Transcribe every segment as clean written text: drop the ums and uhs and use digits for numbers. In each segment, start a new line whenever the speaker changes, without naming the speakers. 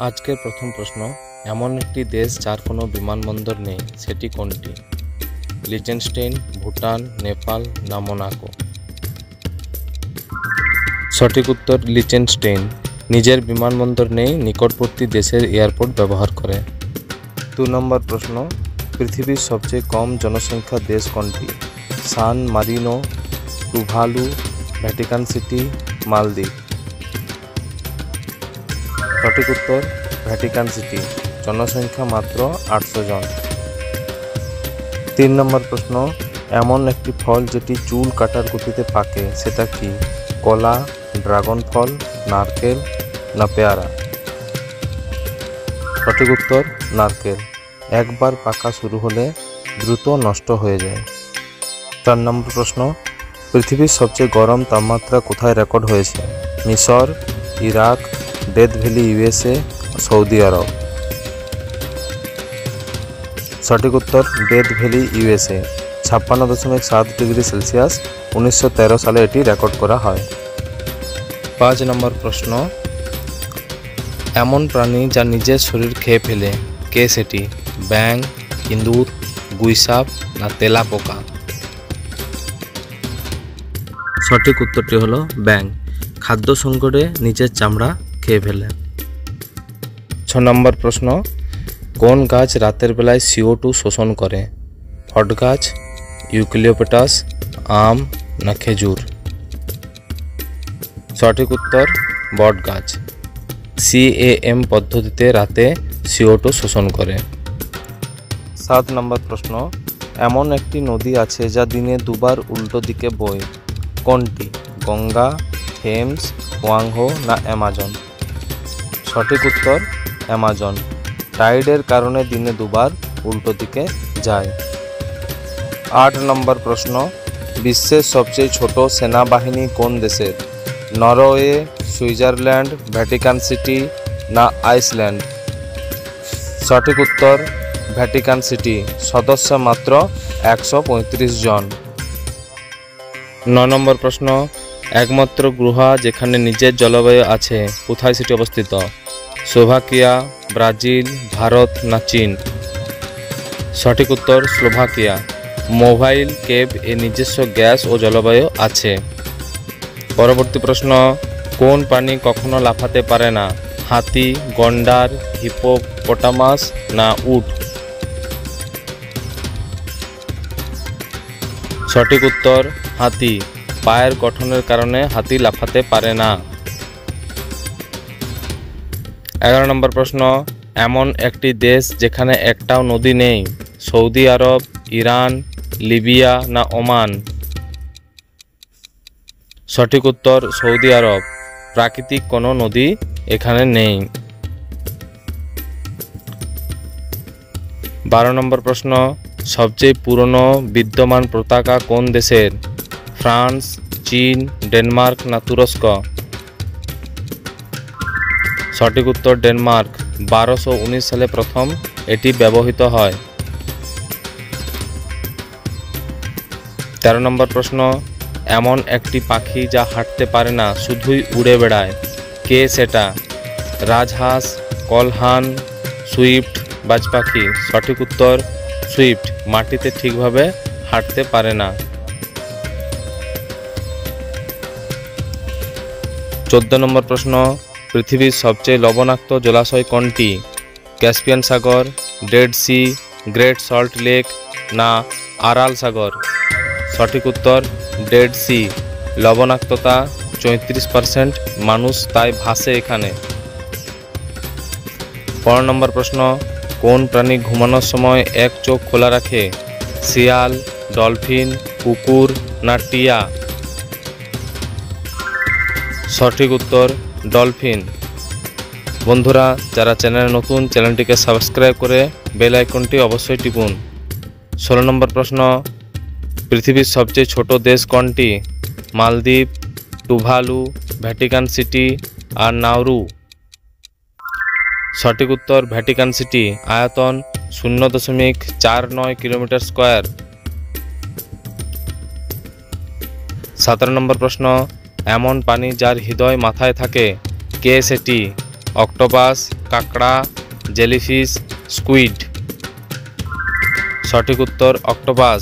আজকের প্রথম প্রশ্ন, এমন একটি দেশ যার কোনো বিমানবন্দর নেই, সেটি কোনটি? লিচেনস্টাইন, ভুটান, নেপাল না মোনাকো? সঠিক উত্তর লিচেনস্টাইন। নিজের বিমানবন্দর নেই, নিকটবর্তী দেশের এয়ারপোর্ট ব্যবহার করে। 2 নম্বর প্রশ্ন, পৃথিবীর সবচেয়ে কম জনসংখ্যার দেশ কোনটি? সান মারিনো, টুভালু, ভ্যাটিকান সিটি, মালদ্বীপ? সঠিক উত্তর ভ্যাটিকান সিটি। জনসংখ্যা মাত্র 800 জন। 3 নম্বর প্রশ্ন, এমন একটি ফল যেটি চুল কাটার গতিতে পাকে, সেটা কি? কলা, ড্রাগন ফল, নারকেল না পেয়ারা? সঠিক উত্তর নারকেল। একবার পাকা শুরু হলে দ্রুত নষ্ট হয়ে যায়। 4 নম্বর প্রশ্ন, পৃথিবীর সবচেয়ে গরম তাপমাত্রা কোথায় রেকর্ড হয়েছে? মিশর, ইরাক, ডেথ ভ্যালি ইউএসএ, সৌদি আরব? সঠিক উত্তর Death Valley USA. 56.7 degree Celsius 1913 সালে এটি রেকর্ড করা হয়। 5 নম্বর প্রশ্ন, এমন প্রাণী যা নিজের শরীর খেয়ে ফেলে, কে সেটি? ব্যাঙ, ইঁদুর, গুইসাপ না তেলাপোকা? সঠিক উত্তরটি হলো ব্যাঙ। খাদ্য সংকটে নিজের চামড়া খেয়ে ফেলে। 6 নম্বর প্রশ্ন, কোন গাছ রাতের বেলায় CO2 শোষণ করে? বট গাছ, ইউক্যালিপটাস, আম না খেজুর? সঠিক উত্তর বট গাছ। CAM পদ্ধতিতে রাতে CO2 শোষণ করে। 7 নম্বর প্রশ্ন, এমন একটি নদী আছে যা দিনে দুবার উল্টো দিকে বয়, কোনটি? গঙ্গা, থেমস, ওয়াংহো না অ্যামাজন? সঠিক উত্তর অ্যামাজন। টাইডের কারণে দিনে দুবার উল্টো দিকে যায়। 8 নম্বর প্রশ্ন, বিশ্বের সবচেয়ে ছোট সেনাবাহিনী কোন দেশের? নরওয়ে, সুইজারল্যান্ড, ভ্যাটিকান সিটি না আইসল্যান্ড? সঠিক উত্তর ভ্যাটিকান সিটি। সদস্য মাত্র 135 জন। 9 নম্বর প্রশ্ন, একমাত্র গ্রহ যেখানে নিজের জলবায়ু আছে, কোথায় সেটি অবস্থিত? স্লোভাকিয়া, ব্রাজিল, ভারত না চীন? সঠিক উত্তর স্লোভাকিয়া। মোবাইল কেভ এ নিজস্ব গ্যাস ও জলবায়ু আছে। পরবর্তী প্রশ্ন, কোন প্রাণী কখনো লাফাতে পারে না? হাতি, গন্ডার, হিপোপটামাস না উট? সঠিক উত্তর হাতি। পায়ের গঠনের কারণে হাতি লাফাতে পারে না। 11 নম্বর প্রশ্ন, এমন একটি দেশ যেখানে একটাও নদী নেই, সৌদি আরব, ইরান, লিবিয়া না ওমান? সঠিক উত্তর সৌদি আরব। প্রাকৃতিক কোনো নদী এখানে নেই। 12 নম্বর প্রশ্ন, সবচেয়ে পুরনো বিদ্যমান পতাকা কোন দেশের? ফ্রান্স, চীন, ডেনমার্ক না তুরস্ক? সঠিক উত্তর ডেনমার্ক। 1219 সালে প্রথম এটি ব্যবহৃত হয়। 13 নম্বর প্রশ্ন, এমন একটি পাখি যা হাঁটতে পারে না, শুধুই উড়ে বেড়ায়, কে সেটা? রাজহাঁস, কলহান, সুইফট বাজ পাখি? সঠিক উত্তর সুইফট। মাটিতে ঠিকভাবে হাঁটতে পারে না। 14 নম্বর প্রশ্ন, পৃথিবীর সবচেয়ে লবণাক্ত জলাশয় কোনটি? ক্যাসপিয়ান সাগর, Dead Sea, Great Salt Lake না আরাল সাগর? সঠিক উত্তর ডেড সি। লবণাক্ততা 34%, মানুষ তাই ভাসে এখানে। 15 নম্বর প্রশ্ন, কোন প্রাণী ঘুমানোর সময় এক চোখ খোলা রাখে? শিয়াল, ডলফিন, কুকুর না টিয়া? সঠিক উত্তর ডলফিন। বন্ধুরা, যারা চ্যানেলে নতুন, চ্যানেলটিকে সাবস্ক্রাইব করে বেল আইকনটি অবশ্যই টিপুন। 16 নম্বর প্রশ্ন, পৃথিবীর সবচেয়ে ছোট দেশ কোনটি? মালদ্বীপ, টুভালু, ভ্যাটিকান সিটি আর নাউরু? সঠিক উত্তর ভ্যাটিকান সিটি। আয়তন 0.49 কিলোমিটার স্কোয়ার। 17 নম্বর প্রশ্ন, এমন প্রাণী যার হৃদয় মাথায় থাকে, কে সেটি? অক্টোপাস, কাঁকড়া, জেলিফিশ, স্কুইড। সঠিক উত্তর অক্টোপাস।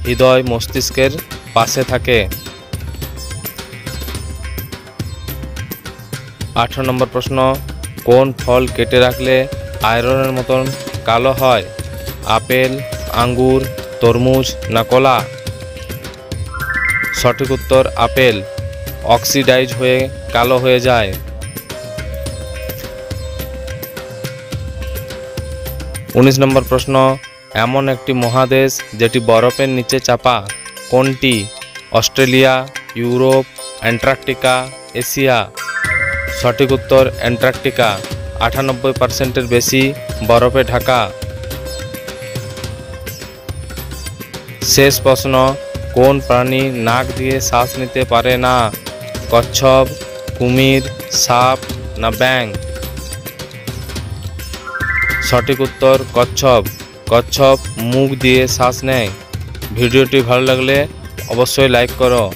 হৃদয় মস্তিষ্কের পাশে থাকে। 18 নম্বর প্রশ্ন, কোন ফল কেটে রাখলে আয়রনের মতন কালো হয়? আপেল, আঙ্গুর, তরমুজ না কলা? সঠিক উত্তর আপেল। অক্সিডাইজ হয়ে কালো হয়ে যায়। 19 নম্বর প্রশ্ন, এমন একটি মহাদেশ যেটি বরফের নিচে চাপা, কোনটি? Australia, Europe, Antarctica, Asia? সঠিক উত্তর অ্যান্টার্কটিকা। 98% বেশি বরফে ঢাকা। শেষ প্রশ্ন, কোন প্রাণী নাক দিয়ে শ্বাস নিতে পারে না? কচ্ছপ, কুমির, সাপ না ব্যাঙ? সঠিক উত্তর কচ্ছপ। কচ্ছপ মুখ দিয়ে শ্বাস নেয়। ভিডিওটি ভালো লাগলে অবশ্যই লাইক করো।